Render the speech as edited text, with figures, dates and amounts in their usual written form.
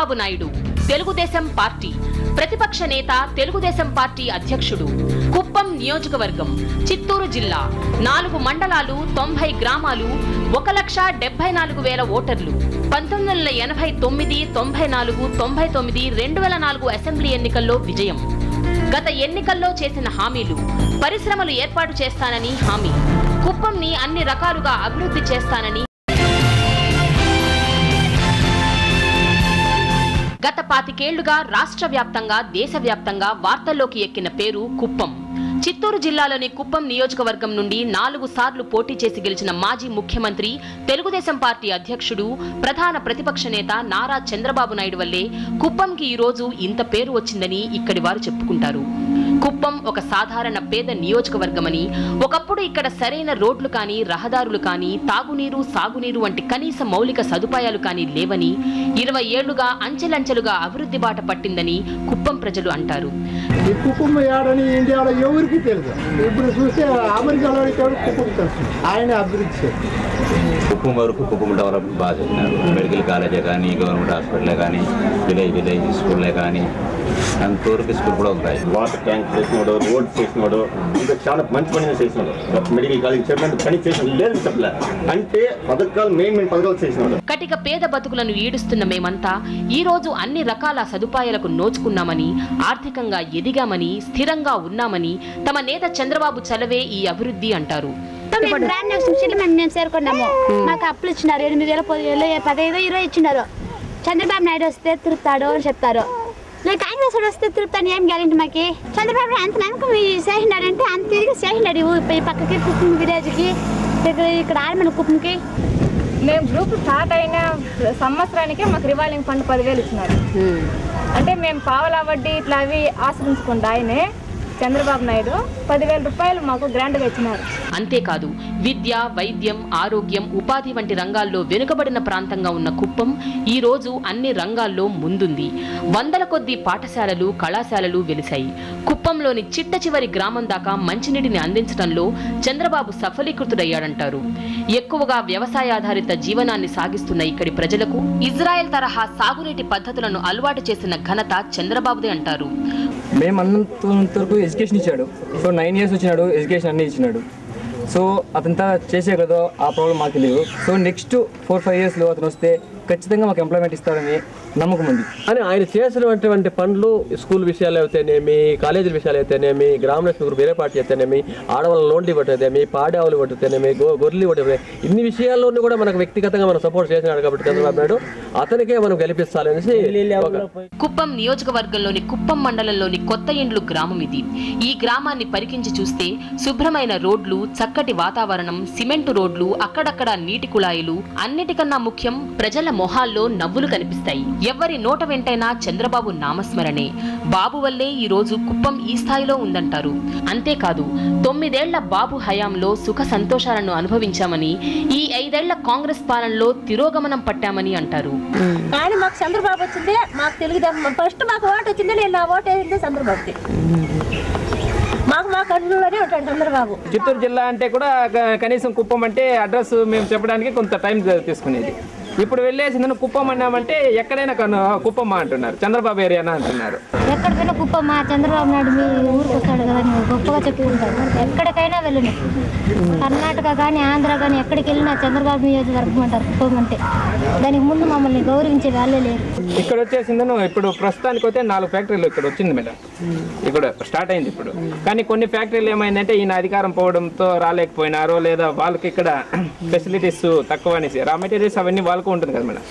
Chandrababu Naidu Telugu Desam party ప్రతిపక్ష నేత, Telugu Desam party అధ్యక్షుడు. కుప్పం నియోజకవర్గం, చిత్తూరు జిల్లా, 4 మండలాలు, 90 గ్రామాలు, 1,74,000 ఓటర్లు. 1989, 94, 99, 2004 అసెంబ్లీ ఎన్నికల్లో విజయం. గత ఎన్నికల్లో చేసిన హామీలు: పరిశ్రమలు ఏర్పాటు చేస్తానని హామీ, కుప్పంని అన్ని రకాలుగా అభివృద్ధి చేస్తానని. గత 25 ఏళ్లుగా రాష్ట్ర వ్యాప్తంగా, దేశవ్యాప్తంగా వార్తల్లోకి ఎక్కిన పేరు కుప్పం. చిత్తూరు జిల్లాలోని కుప్పం నియోజకవర్గం నుండి 4 సార్లు పోటీ చేసి గెలిచిన మాజీ ముఖ్యమంత్రి, తెలుగుదేశం పార్టీ అధ్యక్షుడు, ప్రధాన ప్రతిపక్ష నేత నారా చంద్రబాబు నాయుడు వల్లే కుప్పంకి ఈ రోజు ఇంత పేరు వచ్చిందని ఇక్కడి వారు చెప్పుకుంటారు. కుప్పం ఒక సాధారణ పేద నియోజకవర్గమని, ఒకప్పుడు ఇక్కడ సరైన రోడ్లు కానీ, రహదారులు కానీ, తాగునీరు, సాగునీరు వంటి కనీస మౌలిక సదుపాయాలు కానీ లేవని, 20 ఏళ్లుగా అంచెలంచెలుగా అభివృద్ధి బాట పట్టిందని కుప్పం ప్రజలు అంటారు. ఎవరికి తెలుసు, ఇప్పుడు చూస్తే అమెరికాలో ఆయన అభివృద్ధి కుప్పం వరకు కుప్పం డెవలప్మెంట్ బాగా చేసినారు. మెడికల్ కాలేజే కానీ, గవర్నమెంట్ హాస్పిటలే కానీ, విలేజ్ స్కూల్లే కానీ, అంతవరకు స్కూల్ కూడా ఉంటాయి. వాటర్ ట్యాంక్ చేసినాడు, రోడ్ చేసినాడు, ఇంకా చాలా మంచి పని చేసినాడు. మెడికల్ కాలేజ్ చెప్పినట్టు పని చేసిన లేదు చెప్పలే, అంటే పథకాలు మెయిన్ పథకాలు చేసినాడు. కటిక పేద బతుకులను ఈడుస్తున్న మేమంతా ఈ రోజు అన్ని రకాల సదుపాయాలకు నోచుకున్నామని, ఆర్థికంగా ఎదిగామని, స్థిరంగా ఉన్నామని తమ నేత చంద్రబాబు చలవే ఈ అభివృద్ధి అంటారు. మేము చేరుకున్నాము. మాకు అప్పులు ఇచ్చినారు, 8,000, 10,000, 15, 20 ఇచ్చినారు. చంద్రబాబు నాయుడు వస్తే తిరుగుతాడు అని చెప్తారు. కాంగ్రెస్ వస్తే తిరుగుతాను, ఏం గ్యారెంటీ మాకి? చంద్రబాబు అంత నమ్మకం చేసినాడంటే అంత తిరిగి చేసినాడు. ఈ పక్కకి కుప్పం విలేజ్కి, ఇక్కడ ఆర్మల కుప్పంకి. మేము గ్రూప్ స్టార్ట్ అయిన సంవత్సరానికే మాకు రివాల్వింగ్ ఫండ్ 10,000 ఇచ్చినారు. అంటే మేము పావలా వడ్డీ ఇట్లా అవి ఆశ్రయించుకుంటా ఆయనే చంద్రబాబు నాయుడు 10,000 రూపాయలు మాకు గ్రాంట్గా ఇచ్చినారు. అంతేకాదు, విద్య, వైద్యం, ఆరోగ్యం, ఉపాధి వంటి రంగాల్లో వెనుకబడిన ప్రాంతంగా ఉన్న కుప్పం ఈ రోజు అన్ని రంగాల్లో ముందుంది. 100ల కొద్దీ పాఠశాలలు, కళాశాలలు వెలిశాయి. కుప్పంలోని చిట్ట చివరి గ్రామం దాకా మంచినీటిని అందించడంలో చంద్రబాబు సఫలీకృతుడయ్యాడంటారు. ఎక్కువగా వ్యవసాయాధారిత జీవనాన్ని సాగిస్తున్న ఇక్కడి ప్రజలకు ఇజ్రాయెల్ తరహా సాగునీటి పద్ధతులను అలవాటు చేసిన ఘనత చంద్రబాబుదే అంటారు. మేము అన్నంతవరకు ఎడ్యుకేషన్ ఇచ్చాడు. సో 9 years వచ్చినాడు, ఎడ్యుకేషన్ అన్నీ ఇచ్చినాడు. సో అతంతా చేసే కదా, ఆ ప్రాబ్లం మాకు లేవు. సో నెక్స్ట్ 4-5 yearsలో అతను వస్తే ఖచ్చితంగా మాకు ఎంప్లాయ్మెంట్ ఇస్తాడని నమ్మకం ఉంది. అని ఆయన చేసినటువంటి పనులు, స్కూల్ విషయాలు అయితేనేమి, కాలేజీల విషయాలు అయితేనేమి, గ్రామలక్ష్మి గ్రూప్ వేరే పార్టీ అయితేనేమి, ఆడవాళ్ళ లోన్లు ఇవ్వటేనేమి, పాడి ఆవులు ఇవ్వటేనేమి, గొర్రెలు ఇవ్వటమే, ఇన్ని విషయాల్లోనూ కూడా మనకు వ్యక్తిగతంగా మనం సపోర్ట్ చేసినాడు కాబట్టి చంద్రబాబు నాయుడు అతనికే మనం గెలిపిస్తాలనేసి. కుప్పం నియోజకవర్గంలోని కుప్పం మండలంలోని కొత్త ఇండ్లు గ్రామం ఇది. ఈ గ్రామాన్ని పరికించి చూస్తే శుభ్రమైన రోడ్లు, చక్కటి వాతావరణం, సిమెంటు రోడ్లు, అక్కడక్కడ నీటి కుళాయిలు, అన్నిటికన్నా ముఖ్యం ప్రజల మొహాల్లో నవ్వులు కనిపిస్తాయి. ఎవ్వరి నోట వెంటైనా చంద్రబాబు నామస్మరణే. బాబు వల్లే ఈ రోజు కుప్పం ఈ స్థాయిలో ఉందంటారు. అంతేకాదు, 9 ఏళ్ల బాబు హయాంలో సుఖ సంతోషాలను అనుభవించామని, ఈ 5 ఏళ్ల కాంగ్రెస్ పాలనలో తిరోగమనం పట్టామని అంటారు. కానీ మాకు చంద్రబాబు వచ్చిందే, మాకు తెలుగుదేశం ఫస్ట్ మాకు ఓటు వచ్చిందే, నేను నా ఓటు వేసిందే చంద్రబాబుకి. మా కర్నూలులోనే ఉంటాడు చంద్రబాబు. చిత్తూరు జిల్లా అంటే కూడా కనీసం కుప్పం అంటే అడ్రస్ మేము చెప్పడానికి కొంత టైం తీసుకునేది. ఇప్పుడు వెళ్ళేసిందని కుప్పం అన్నామంటే ఎక్కడైనా కుప్పమ్మ అంటున్నారు, చంద్రబాబు ఏరియానా అంటున్నారు. ఎక్కడికైనా కుప్పమ్మ, చంద్రబాబు నాయుడు మీ ఊరికి వస్తాడు కదా, నువ్వు గొప్పగా చెప్పుకుంటారు. ఎక్కడికైనా వెళ్ళను, కర్ణాటక కానీ, ఆంధ్ర కానీ, ఎక్కడికి వెళ్ళినా చంద్రబాబు నియోజకవర్గం అంటారు కుప్పం అంటే. దానికి ముందు మమ్మల్ని గౌరవించే వాళ్ళే లేరు. ఇక్కడ వచ్చేసిందను ఇప్పుడు ప్రస్తుతానికి అయితే 4 ఫ్యాక్టరీలు ఇక్కడ వచ్చింది మేడం, ఇక్కడ స్టార్ట్ అయింది ఇప్పుడు. కానీ కొన్ని ఫ్యాక్టరీలు ఏమైందంటే ఈయన అధికారం పోవడంతో రాలేకపోయినారో, లేదా వాళ్ళకి ఇక్కడ ఫెసిలిటీస్ తక్కువ అనేసి, రా మెటీరియల్స్ అవన్నీ వాళ్ళకు ఉంటుంది కదా మేడం.